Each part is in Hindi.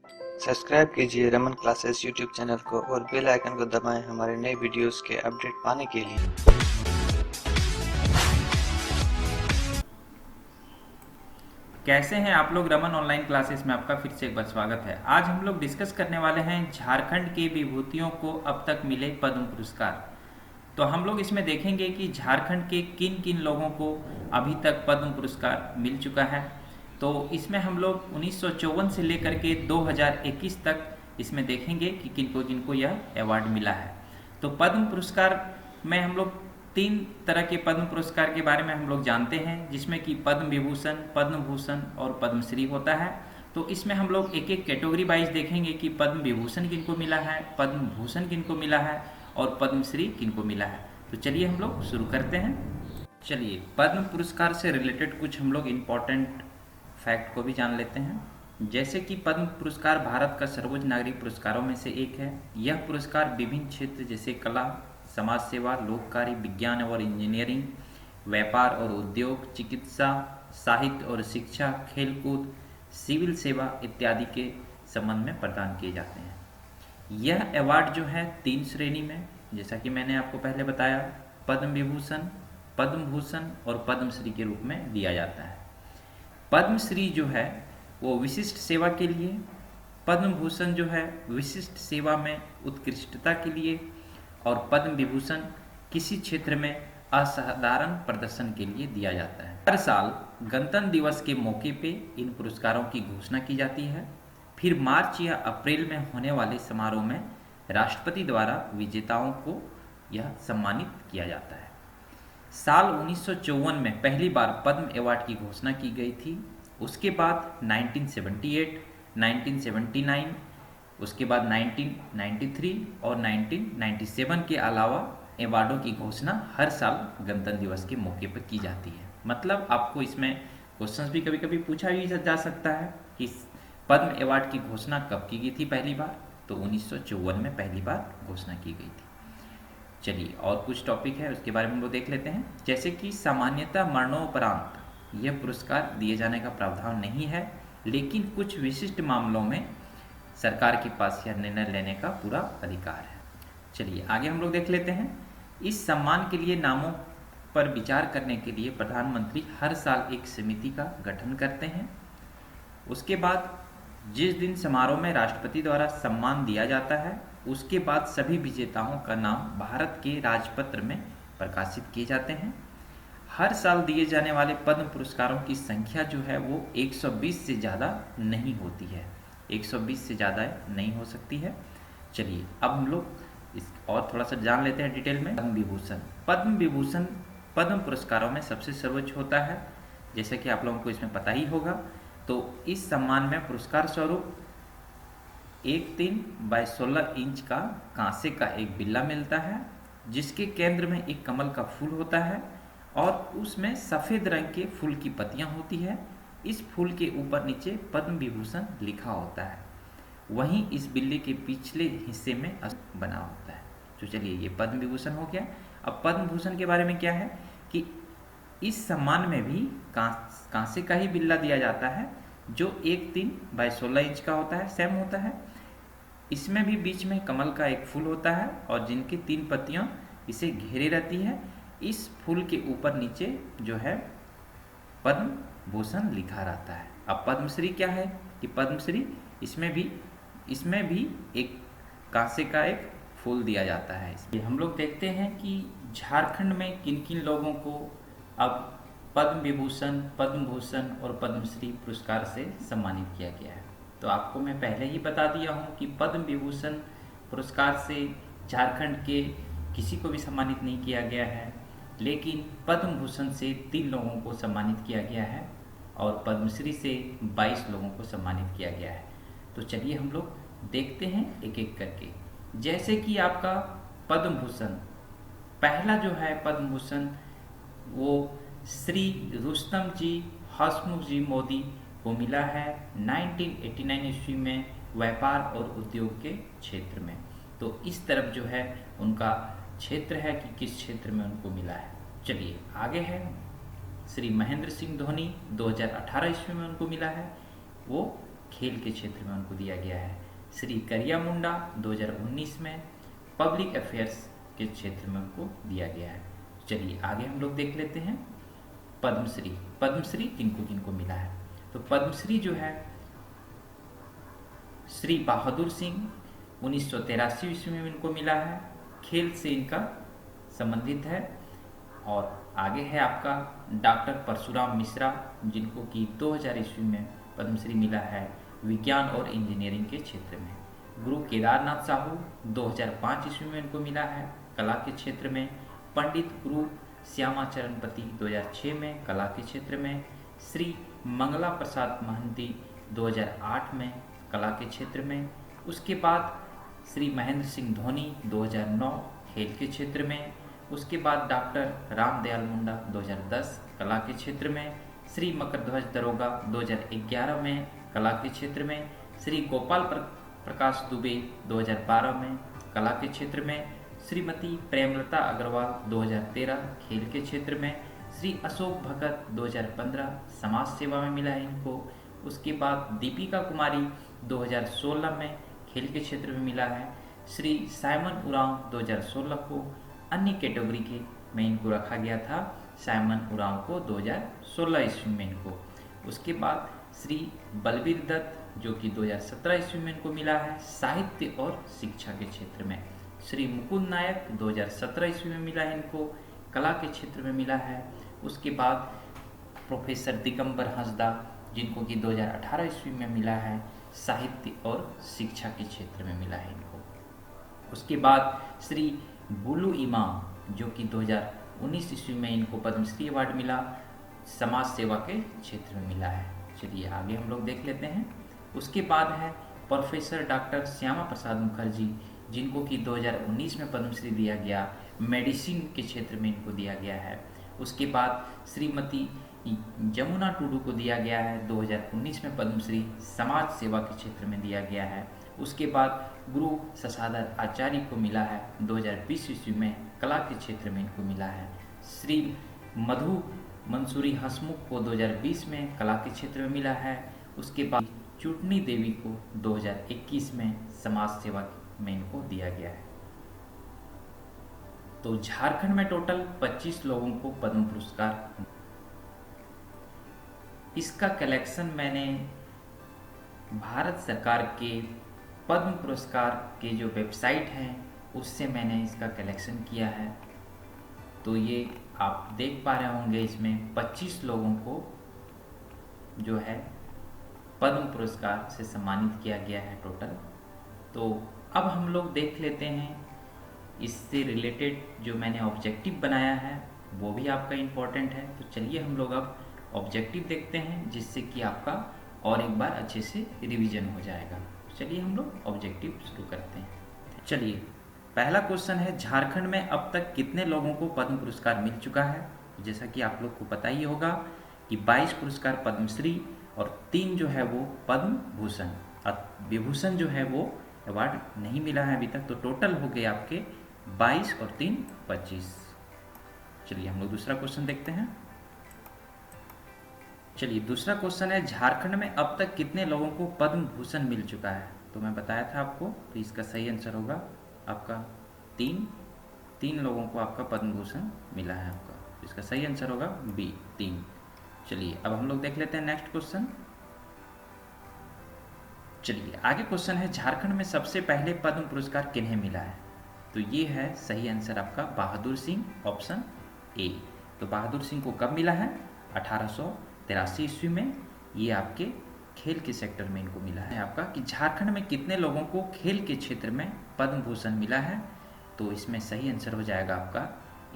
सब्सक्राइब कीजिए रमन क्लासेस यूट्यूब चैनल को और बेल आइकन को दबाएं हमारे नए वीडियोस के अपडेट पाने के लिए। कैसे हैं आप लोग। रमन ऑनलाइन क्लासेस में आपका फिर से एक बार स्वागत है। आज हम लोग डिस्कस करने वाले हैं झारखंड के विभूतियों को अब तक मिले पद्म पुरस्कार। तो हम लोग इसमें देखेंगे कि झारखंड के किन किन लोगों को अभी तक पद्म पुरस्कार मिल चुका है। तो इसमें हम लोग 1954 से लेकर के 2021 तक इसमें देखेंगे कि किनको किनको यह अवार्ड मिला है। तो पद्म पुरस्कार में हम लोग तीन तरह के पद्म पुरस्कार के बारे में हम लोग जानते हैं, जिसमें कि पद्म विभूषण, पद्म भूषण और पद्मश्री होता है। तो इसमें हम लोग एक एक कैटेगरी वाइज देखेंगे कि पद्म विभूषण किनको मिला है, पद्म भूषण किनको मिला है और पद्मश्री किनको मिला है। तो चलिए हम लोग शुरू करते हैं। चलिए पद्म पुरस्कार से रिलेटेड कुछ हम लोग इम्पोर्टेंट फैक्ट को भी जान लेते हैं। जैसे कि पद्म पुरस्कार भारत का सर्वोच्च नागरिक पुरस्कारों में से एक है। यह पुरस्कार विभिन्न क्षेत्र जैसे कला, समाज सेवा, लोक कार्य, विज्ञान और इंजीनियरिंग, व्यापार और उद्योग, चिकित्सा, साहित्य और शिक्षा, खेलकूद, सिविल सेवा इत्यादि के संबंध में प्रदान किए जाते हैं। यह अवार्ड जो है 3 श्रेणी में, जैसा कि मैंने आपको पहले बताया, पद्म विभूषण, पद्म भूषण और पद्मश्री के रूप में दिया जाता है। पद्मश्री जो है वो विशिष्ट सेवा के लिए, पद्म भूषण जो है विशिष्ट सेवा में उत्कृष्टता के लिए और पद्म विभूषण किसी क्षेत्र में असाधारण प्रदर्शन के लिए दिया जाता है। हर साल गणतंत्र दिवस के मौके पे इन पुरस्कारों की घोषणा की जाती है। फिर मार्च या अप्रैल में होने वाले समारोह में राष्ट्रपति द्वारा विजेताओं को यह सम्मानित किया जाता है। साल 1954 में पहली बार पद्म अवार्ड की घोषणा की गई थी। उसके बाद 1978, 1979, उसके बाद 1993 और 1997 के अलावा अवार्डों की घोषणा हर साल गणतंत्र दिवस के मौके पर की जाती है। मतलब आपको इसमें क्वेश्चंस भी कभी कभी पूछा भी जा सकता है कि पद्म अवार्ड की घोषणा कब की गई थी पहली बार। तो 1954 में पहली बार घोषणा की गई थी। चलिए और कुछ टॉपिक है उसके बारे में हम लोग देख लेते हैं। जैसे कि सामान्यतः मरणोपरांत यह पुरस्कार दिए जाने का प्रावधान नहीं है, लेकिन कुछ विशिष्ट मामलों में सरकार के पास यह निर्णय लेने का पूरा अधिकार है। चलिए आगे हम लोग देख लेते हैं। इस सम्मान के लिए नामों पर विचार करने के लिए प्रधानमंत्री हर साल एक समिति का गठन करते हैं। उसके बाद जिस दिन समारोह में राष्ट्रपति द्वारा सम्मान दिया जाता है, उसके बाद सभी विजेताओं का नाम भारत के राजपत्र में प्रकाशित किए जाते हैं। हर साल दिए जाने वाले पद्म पुरस्कारों की संख्या जो है वो 120 से ज़्यादा नहीं होती है, 120 से ज़्यादा नहीं हो सकती है। चलिए अब हम लोग इस और थोड़ा सा जान लेते हैं डिटेल में। पद्म विभूषण, पद्म विभूषण पद्म पुरस्कारों में सबसे सर्वोच्च होता है, जैसा कि आप लोगों को इसमें पता ही होगा। तो इस सम्मान में पुरस्कार स्वरूप 1 इंच का कांसे का एक बिल्ला मिलता है, जिसके केंद्र में एक कमल का फूल होता है और उसमें सफ़ेद रंग के फूल की पत्तियां होती है। इस फूल के ऊपर नीचे पद्म विभूषण लिखा होता है। वहीं इस बिल्ले के पिछले हिस्से में बना होता है। तो चलिए ये पद्म विभूषण हो गया। अब पद्म भूषण के बारे में क्या है कि इस सम्मान में भी कांसे का ही बिल्ला दिया जाता है, जो 1 इंच का होता है, सेम होता है। इसमें भी बीच में कमल का एक फूल होता है और जिनकी 3 पत्तियां इसे घेरे रहती है। इस फूल के ऊपर नीचे जो है पद्म भूषण लिखा रहता है। अब पद्मश्री क्या है कि पद्मश्री इसमें भी एक कांसे का एक फूल दिया जाता है। इसलिए हम लोग देखते हैं कि झारखंड में किन किन लोगों को अब पद्म विभूषण, पद्म भूषण और पद्मश्री पुरस्कार से सम्मानित किया गया है। तो आपको मैं पहले ही बता दिया हूँ कि पद्म विभूषण पुरस्कार से झारखंड के किसी को भी सम्मानित नहीं किया गया है, लेकिन पद्म भूषण से 3 लोगों को सम्मानित किया गया है और पद्मश्री से 22 लोगों को सम्मानित किया गया है। तो चलिए हम लोग देखते हैं एक एक करके। जैसे कि आपका पद्म भूषण, पहला जो है पद्म भूषण वो श्री रुस्तम जी हसमुख जी मोदी को मिला है 1989 ईस्वी में व्यापार और उद्योग के क्षेत्र में। तो इस तरफ जो है उनका क्षेत्र है कि किस क्षेत्र में उनको मिला है। चलिए आगे है श्री महेंद्र सिंह धोनी, 2018 ईस्वी में उनको मिला है। वो खेल के क्षेत्र में उनको दिया गया है। श्री करिया मुंडा 2019 में पब्लिक अफेयर्स के क्षेत्र में उनको दिया गया है। चलिए आगे हम लोग देख लेते हैं पद्मश्री। पद्मश्री किनको किनको मिला है? तो पद्मश्री जो है श्री बहादुर सिंह 1983 ईस्वी में इनको मिला है, खेल से इनका संबंधित है। और आगे है आपका डॉक्टर परशुराम मिश्रा, जिनको कि 2000 ईस्वी में पद्मश्री मिला है विज्ञान और इंजीनियरिंग के क्षेत्र में। गुरु केदारनाथ साहू 2005 ईस्वी में इनको मिला है कला के क्षेत्र में। पंडित गुरु श्यामाचरणपति 2006 में कला के क्षेत्र में। श्री मंगला प्रसाद महंती 2008 में कला के क्षेत्र में। उसके बाद श्री महेंद्र सिंह धोनी 2009 खेल के क्षेत्र में। उसके बाद डॉक्टर रामदयाल मुंडा 2010 कला के क्षेत्र में। श्री मकरध्वज दरोगा 2011 में कला के क्षेत्र में। श्री गोपाल प्रकाश दुबे 2012 में कला के क्षेत्र में। श्रीमती प्रेमलता अग्रवाल 2013 खेल के क्षेत्र में। श्री अशोक भगत 2015 समाज सेवा में मिला है इनको। उसके बाद दीपिका कुमारी 2016 में खेल के क्षेत्र में मिला है। श्री साइमन उरांव 2016 को अन्य कैटेगरी के में इनको रखा गया था, साइमन उरांव को 2016 ईस्वी में इनको। उसके बाद श्री बलबीर दत्त जो कि 2017 ईस्वी में इनको मिला है साहित्य और शिक्षा के क्षेत्र में। श्री मुकुंद नायक 2017 ईस्वी में मिला है इनको, कला के क्षेत्र में मिला है। उसके बाद प्रोफेसर दिगंबर हंसदा जिनको कि 2018 ईस्वी में मिला है साहित्य और शिक्षा के क्षेत्र में मिला है इनको। उसके बाद श्री बुलू इमाम जो कि 2019 ईस्वी में इनको पद्मश्री अवार्ड मिला, समाज सेवा के क्षेत्र में मिला है। चलिए आगे हम लोग देख लेते हैं। उसके बाद है प्रोफेसर डॉक्टर श्यामा प्रसाद मुखर्जी जिनको कि 2019 में पद्मश्री दिया गया, मेडिसिन के क्षेत्र में इनको दिया गया है। उसके बाद श्रीमती जमुना टुडू को दिया गया है 2019 में पद्मश्री, समाज सेवा के क्षेत्र में दिया गया है। उसके बाद गुरु शशाधर आचार्य को मिला है 2020 ईस्वी में, कला के क्षेत्र में इनको मिला है। श्री मधु मंसूरी हसमुख को 2020 में कला के क्षेत्र में मिला है। उसके बाद चुटनी देवी को 2021 में समाज सेवा में इनको दिया गया है। तो झारखंड में टोटल 25 लोगों को पद्म पुरस्कार, इसका कलेक्शन मैंने भारत सरकार के पद्म पुरस्कार के जो वेबसाइट हैं उससे मैंने इसका कलेक्शन किया है। तो ये आप देख पा रहे होंगे, इसमें 25 लोगों को जो है पद्म पुरस्कार से सम्मानित किया गया है टोटल। तो अब हम लोग देख लेते हैं इससे रिलेटेड जो मैंने ऑब्जेक्टिव बनाया है वो भी आपका इम्पोर्टेंट है। तो चलिए हम लोग अब ऑब्जेक्टिव देखते हैं जिससे कि आपका और एक बार अच्छे से रिवीजन हो जाएगा। चलिए हम लोग ऑब्जेक्टिव शुरू करते हैं। चलिए पहला क्वेश्चन है, झारखंड में अब तक कितने लोगों को पद्म पुरस्कार मिल चुका है? जैसा कि आप लोग को पता ही होगा कि 22 पुरस्कार पद्मश्री और 3 जो है वो पद्म भूषण, विभूषण जो है वो अवार्ड नहीं मिला है अभी तक। तो टोटल हो गए आपके 22 और 3 25। चलिए हम लोग दूसरा क्वेश्चन देखते हैं। चलिए दूसरा क्वेश्चन है, झारखंड में अब तक कितने लोगों को पद्म भूषण मिल चुका है? तो मैं बताया था आपको, तो इसका सही आंसर होगा आपका 3 लोगों को आपका पद्म भूषण मिला है आपका। तो इसका सही आंसर होगा बी 3। चलिए अब हम लोग देख लेते हैं नेक्स्ट क्वेश्चन। चलिए आगे क्वेश्चन है, झारखंड में सबसे पहले पद्म पुरस्कार किन्हें मिला है? तो ये है सही आंसर आपका बहादुर सिंह, ऑप्शन ए। तो बहादुर सिंह को कब मिला है? 1883 ईस्वी में। ये आपके खेल के सेक्टर में इनको मिला है आपका। कि झारखंड में कितने लोगों को खेल के क्षेत्र में पद्म भूषण मिला है? तो इसमें सही आंसर हो जाएगा आपका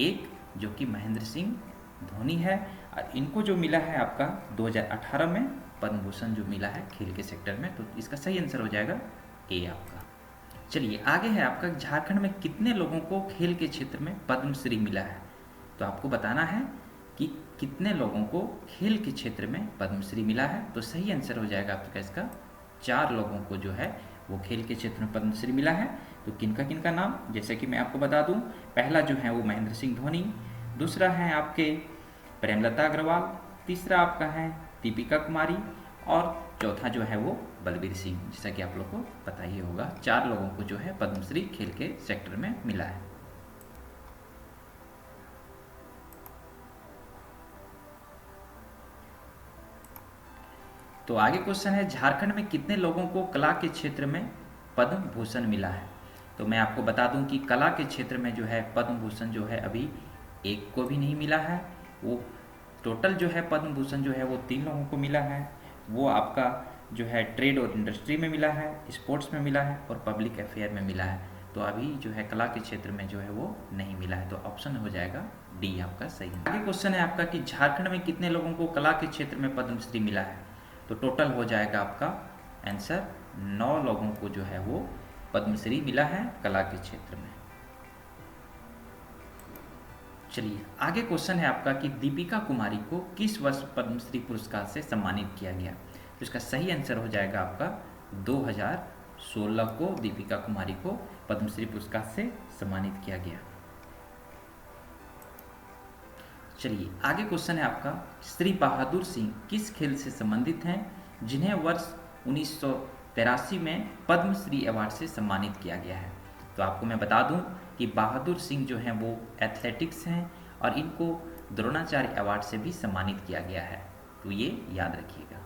1, जो कि महेंद्र सिंह धोनी है। और इनको जो मिला है आपका 2018 में पद्म भूषण जो मिला है खेल के सेक्टर में। तो इसका सही आंसर हो जाएगा ए आपका। चलिए आगे है आपका, झारखंड में कितने लोगों को खेल के क्षेत्र में पद्मश्री मिला है? तो आपको बताना है कि कितने लोगों को खेल के क्षेत्र में पद्मश्री मिला है। तो सही आंसर हो जाएगा आपका इसका 4 लोगों को जो है वो खेल के क्षेत्र में पद्मश्री मिला है। तो किनका किनका नाम, जैसे कि मैं आपको बता दूं, पहला जो है वो महेंद्र सिंह धोनी, दूसरा है आपके प्रेमलता अग्रवाल, तीसरा आपका है दीपिका कुमारी और चौथा जो है वो बलबीर सिंह, जैसा कि आप लोग को पता ही होगा। 4 लोगों को जो है पद्मश्री खेल के सेक्टर में मिला है। तो आगे क्वेश्चन है, झारखंड में कितने लोगों को कला के क्षेत्र में पद्म भूषण मिला है? तो मैं आपको बता दूं कि कला के क्षेत्र में जो है पद्म भूषण जो है अभी एक को भी नहीं मिला है। वो टोटल जो है पद्म भूषण जो है वो 3 लोगों को मिला है। वो आपका जो है ट्रेड और इंडस्ट्री में मिला है, स्पोर्ट्स में मिला है और पब्लिक अफेयर में मिला है। तो अभी जो है कला के क्षेत्र में जो है वो नहीं मिला है, तो ऑप्शन हो जाएगा डी आपका सही है। आगे क्वेश्चन है आपका कि झारखंड में कितने लोगों को कला के क्षेत्र में पद्मश्री मिला है? तो टोटल हो जाएगा आपका आंसर 9 लोगों को जो है वो पद्मश्री मिला है कला के क्षेत्र में। चलिए आगे क्वेश्चन है आपका कि दीपिका कुमारी को किस वर्ष पद्मश्री पुरस्कार से सम्मानित किया गया? तो इसका सही आंसर हो जाएगा आपका 2016 को दीपिका कुमारी को पद्मश्री पुरस्कार से सम्मानित किया गया। चलिए आगे क्वेश्चन है आपका, श्री बहादुर सिंह किस खेल से संबंधित हैं जिन्हें वर्ष 1983 में पद्मश्री अवार्ड से सम्मानित किया गया है? तो आपको मैं बता दूं कि बहादुर सिंह जो हैं वो एथलेटिक्स हैं और इनको द्रोणाचार्य अवार्ड से भी सम्मानित किया गया है, तो ये याद रखिएगा।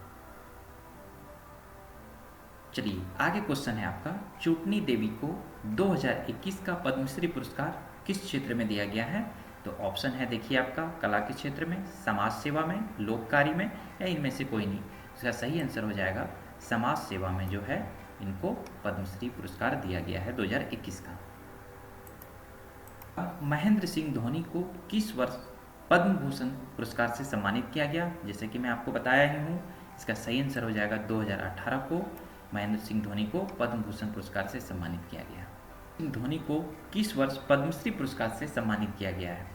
चलिए आगे क्वेश्चन है आपका, चूटनी देवी को 2021 का पद्मश्री पुरस्कार किस क्षेत्र में दिया गया है? तो ऑप्शन है देखिए आपका, कला के क्षेत्र में, समाज सेवा में, लोक कार्य में या इनमें से कोई नहीं। इसका सही आंसर हो जाएगा समाज सेवा में जो है इनको पद्मश्री पुरस्कार दिया गया है 2021 का। महेंद्र सिंह धोनी को किस वर्ष पद्म भूषण पुरस्कार से सम्मानित किया गया? जैसे कि मैं आपको बताया ही हूँ, इसका सही आंसर हो जाएगा 2018 को महेंद्र सिंह धोनी को पद्म भूषण पुरस्कार से सम्मानित किया गया। धोनी को किस वर्ष पद्मश्री पुरस्कार से सम्मानित किया गया है?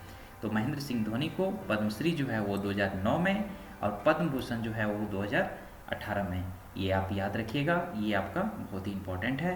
तो महेंद्र सिंह धोनी को पद्मश्री जो है वो 2009 में और पद्म भूषण जो है वो 2018 में। ये आप याद रखिएगा, ये आपका बहुत ही इंपॉर्टेंट है।